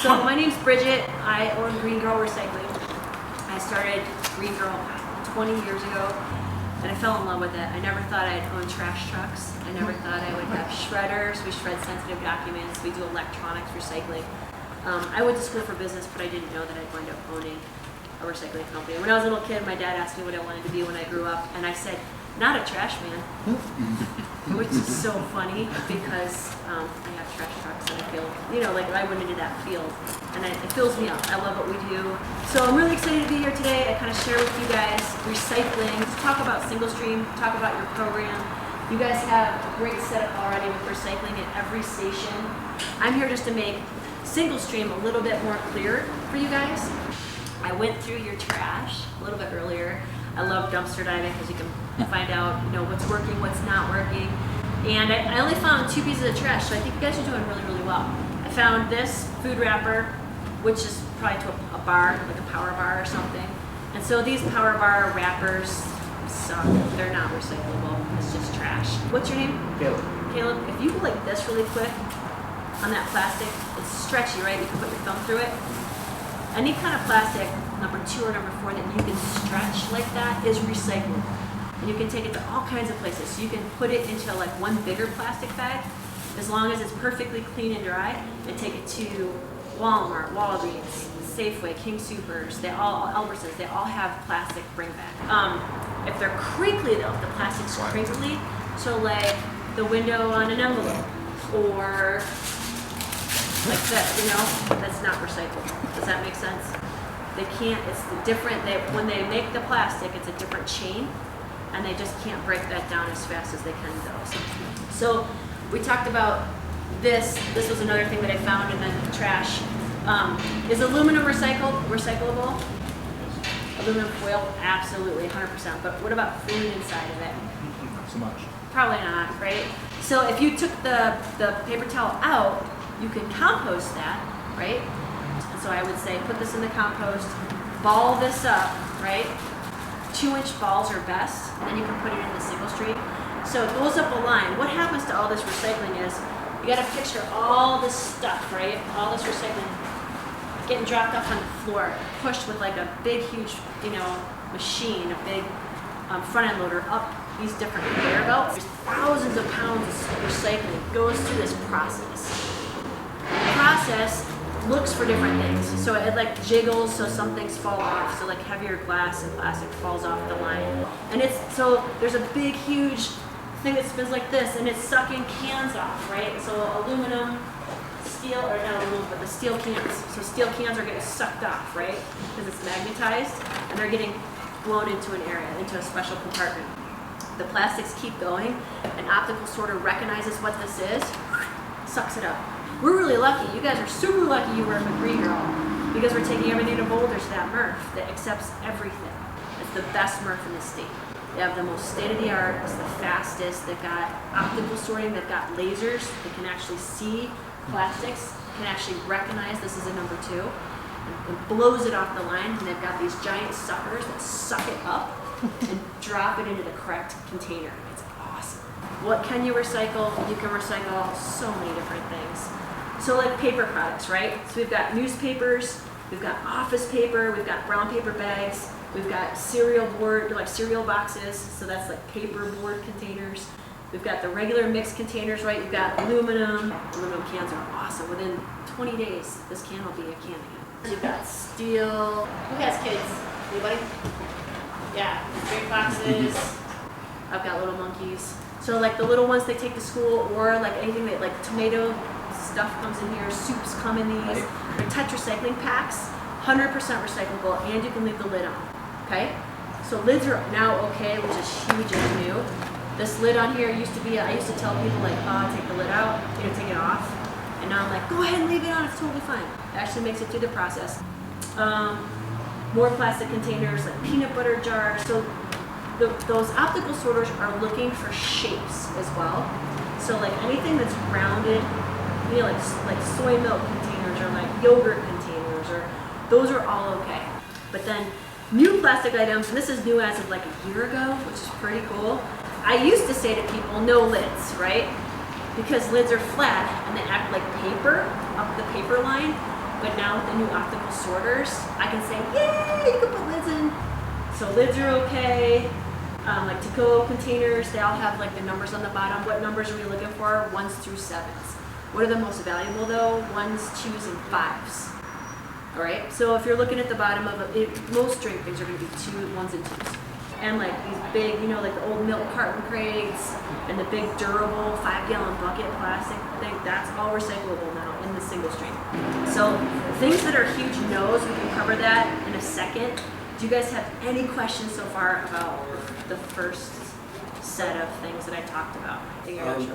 So my name's Bridget. I own Green Girl Recycling. I started Green Girl 20 years ago, and I fell in love with it. I never thought I'd own trash trucks. I never thought I would have shredders. We shred sensitive documents. We do electronics recycling. I went to school for business, but I didn't know that I'd wind up owning a recycling company. When I was a little kid, my dad asked me what I wanted to be when I grew up, and I said, not a trash man, which is so funny because I have trash trucks and I feel, like I went into that field, and it fills me up. I love what we do. So I'm really excited to be here today. I kind of share with you guys recycling, talk about single stream, talk about your program. You guys have a great setup already with recycling at every station. I'm here just to make single stream a little bit more clear for you guys. I went through your trash a little bit earlier. I love dumpster diving because you can find out, what's working, what's not working. And I only found 2 pieces of trash, so I think you guys are doing really, really well. I found this food wrapper, which is probably to a bar, like a power bar or something. And so these power bar wrappers suck. They're not recyclable. It's just trash. What's your name? Caleb. Caleb, if you go like this really quick on that plastic, it's stretchy, right? You can put your thumb through it. Any kind of plastic, number 2 or number 4, that you can stretch like that is recyclable. And you can take it to all kinds of places. So you can put it into like one bigger plastic bag, as long as it's perfectly clean and dry, and take it to Walmart, Walgreens, Safeway, King Soopers, Albertsons, they all have plastic bring back. If they're crinkly though, if the plastic's crinkly, so like the window on an envelope, or like that, that's not recyclable. Does that make sense? They can't, it's different, when they make the plastic, it's a different chain, and they just can't break that down as fast as they can go. So we talked about this was another thing that I found in the trash. Is aluminum recyclable? Aluminum foil, absolutely, 100%. But what about food inside of it? Not so much. Probably not, right? So if you took the paper towel out, you can compost that, right? And so I would say put this in the compost, ball this up, right? 2-inch balls are best, and then you can put it in the single stream. So it goes up a line. What happens to all this recycling is, you gotta picture all this stuff, right? All this recycling getting dropped off on the floor, pushed with like a big, huge, machine, a big front end loader up these different conveyor belts. There's thousands of pounds of recycling goes through this process. The process looks for different things. So it like jiggles, so some things fall off. So like heavier glass and plastic falls off the line. And so there's a big, huge thing that spins like this, and it's sucking cans off, right? So aluminum, steel, or not aluminum, but the steel cans. So steel cans are getting sucked off, right? Because it's magnetized, and they're getting blown into an area, into a special compartment. The plastics keep going, and optical sorter recognizes what this is, sucks it up. We're really lucky. You guys are super lucky you work with Green Girl, because we're taking everything to Boulder to that MRF that accepts everything. It's the best MRF in the state. They have the most state-of-the-art, it's the fastest, they've got optical sorting, they've got lasers, they can actually see plastics, can actually recognize this is a number 2, and blows it off the line, and they've got these giant suckers that suck it up and drop it into the correct container. It's awesome. What can you recycle? You can recycle so many different things. So like paper products, right? So we've got newspapers, we've got office paper, we've got brown paper bags, we've got cereal board, like cereal boxes, so that's like paper board containers. We've got the regular mixed containers, right? You've got aluminum. Aluminum cans are awesome. Within 20 days, this can will be a can again. You've got steel. Who has kids? Anybody? Yeah, drink boxes. I've got little monkeys. So like the little ones they take to school, or like anything that like tomato stuff comes in here, soups come in these. They're tetracycling packs, 100% recyclable, and you can leave the lid on, okay? So lids are now okay, which is huge and new. This lid on here used to be, I used to tell people like, take the lid out, take it off. And now I'm like, go ahead and leave it on, it's totally fine. It actually makes it through the process. More plastic containers, like peanut butter jars. So those optical sorters are looking for shapes as well. So like anything that's rounded, like soy milk containers or like yogurt containers, or those are all okay. But then new plastic items, and this is new as of like a year ago, which is pretty cool. I used to say to people, no lids, right? Because lids are flat and they act like paper up the paper line. But now with the new optical sorters, I can say, yay, you can put lids in. So lids are okay. Like to-go containers, they all have like the numbers on the bottom. What numbers are we looking for? 1s through 7s. What are the most valuable though? 1s, 2s, and 5s. All right, so if you're looking at the bottom of most drink things are gonna be 1s and 2s. And like these big, you know, like the old milk carton crates and the big durable 5-gallon bucket plastic thing, that's all recyclable now in the single stream. So things that are huge no's, we can cover that in a second. Do you guys have any questions so far about the first set of things that I talked about?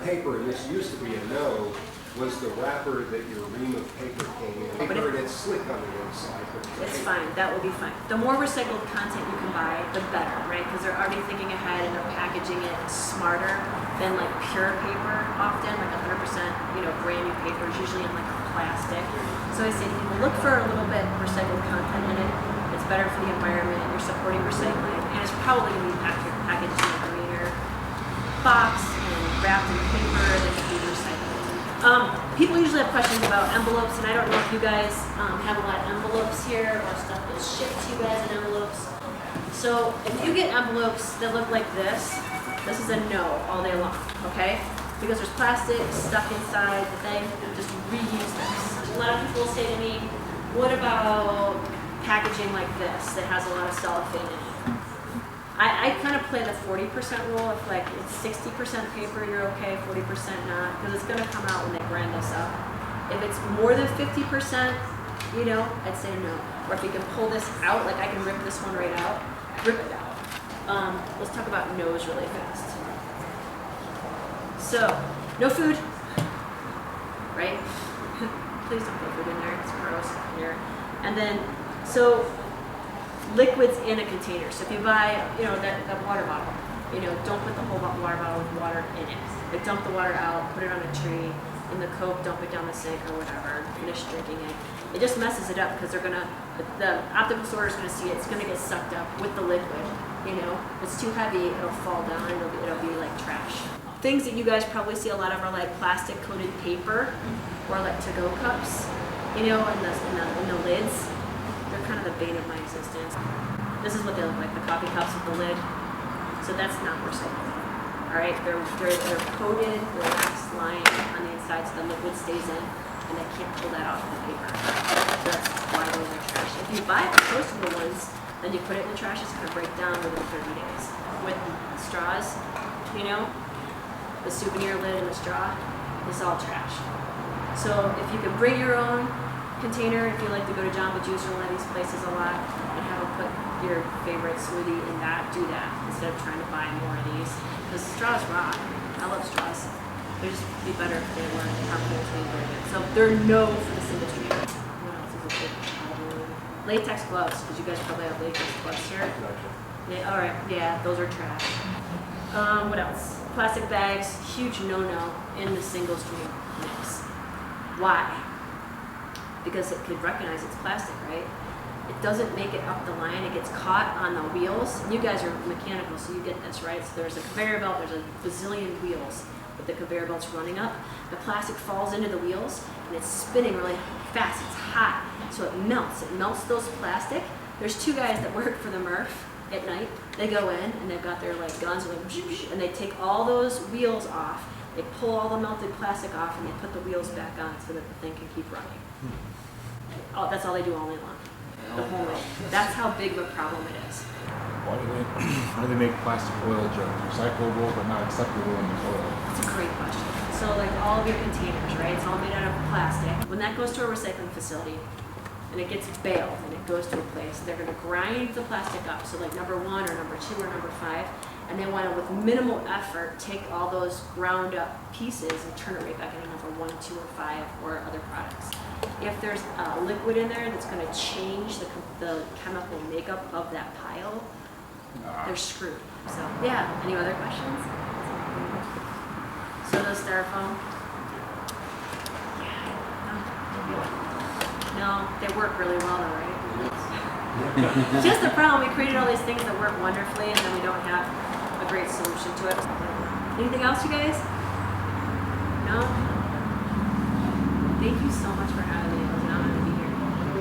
Paper, and this used to be a no, was the wrapper that your ream of paper came in. Paper, and it's slick on the inside. It's fine, that will be fine. The more recycled content you can buy, the better, right? Because they're already thinking ahead and they're packaging it smarter than like pure paper often, like 100%, you know, brand new paper is usually in like plastic. So I say to people, look for a little bit recycled content in it. It's better for the environment, you're supporting recycling, and it's probably going to be packaged in a greener box and wrapped in paper that can be recycled. People usually have questions about envelopes, and I don't know if you guys have a lot of envelopes here or stuff that's shipped to you guys in envelopes. So if you get envelopes that look like this is a no all day long, okay? Because there's plastic stuck inside the thing, just reuse this. A lot of people say to me, what about packaging like this that has a lot of cellophane in it? I kind of play the 40% rule. If like it's 60% paper, you're okay, 40% not, because it's gonna come out when they grind this up. If it's more than 50%, you know, I'd say no. Or if you can pull this out, like I can rip this one right out, rip it out. Let's talk about no's really fast. So, no food, right? Please don't put food in there, it's gross here. And then, so liquids in a container. So if you buy, you know, that water bottle, you know, don't put the whole water bottle with water in it. Like dump the water out, put it on a tree. In the Coke, dump it down the sink or whatever. Finish drinking it. It just messes it up because they're gonna, the optical sorter is gonna see it. It's gonna get sucked up with the liquid. You know, if it's too heavy, it'll fall down. It'll be like trash. Things that you guys probably see a lot of are like plastic coated paper or like to-go cups. You know, and the lids. They're kind of the bane of my existence. This is what they look like, the coffee cups with the lid. So that's not recyclable. All right, they're coated with wax line on the inside so the liquid stays in, and they can't pull that off the paper. So that's why those are trash. If you buy compostable ones, then you put it in the trash, it's gonna break down within 30 days. With straws, you know, the souvenir lid and the straw, it's all trash. So if you can bring your own container, if you like to go to Jamba Juice or one of these places a lot and have them put your favorite smoothie in that, do that instead of trying to buy more of these. Because straws rock. I love straws. They'd just be better if they weren't harmful to the environment. So they're no for the single stream. What else is a big problem? Latex gloves, because you guys probably have latex gloves here. Yeah, all right, yeah, those are trash. What else? Plastic bags, huge no-no in the single stream mix. Why? Because it could recognize it's plastic, right? It doesn't make it up the line. It gets caught on the wheels. You guys are mechanical, so you get this, right? So there's a conveyor belt. There's a bazillion wheels with the conveyor belts running up. The plastic falls into the wheels, and it's spinning really fast. It's hot, so it melts. It melts those plastic. There's two guys that work for the MRF at night. They go in, and they've got their like guns, and they take all those wheels off. They pull all the melted plastic off, and they put the wheels back on so that the thing can keep running. Oh, that's all they do all night long, the whole way. That's how big of a problem it is. Why do they make plastic oil jugs recyclable but not acceptable in the oil? That's a great question. So like all of your containers, right? It's all made out of plastic. When that goes to a recycling facility and it gets baled and it goes to a place, they're going to grind the plastic up. So like number 1 or number 2 or number 5, and they want to, with minimal effort, take all those ground up pieces and turn it right back into number 1, 2, or 5 or other products. If there's a liquid in there that's going to change the chemical makeup of that pile, they're screwed. So yeah, any other questions? So those styrofoam? No, they work really well though, right? Just the problem, we created all these things that work wonderfully and then we don't have a great solution to it. Anything else, you guys? No? Thank you so much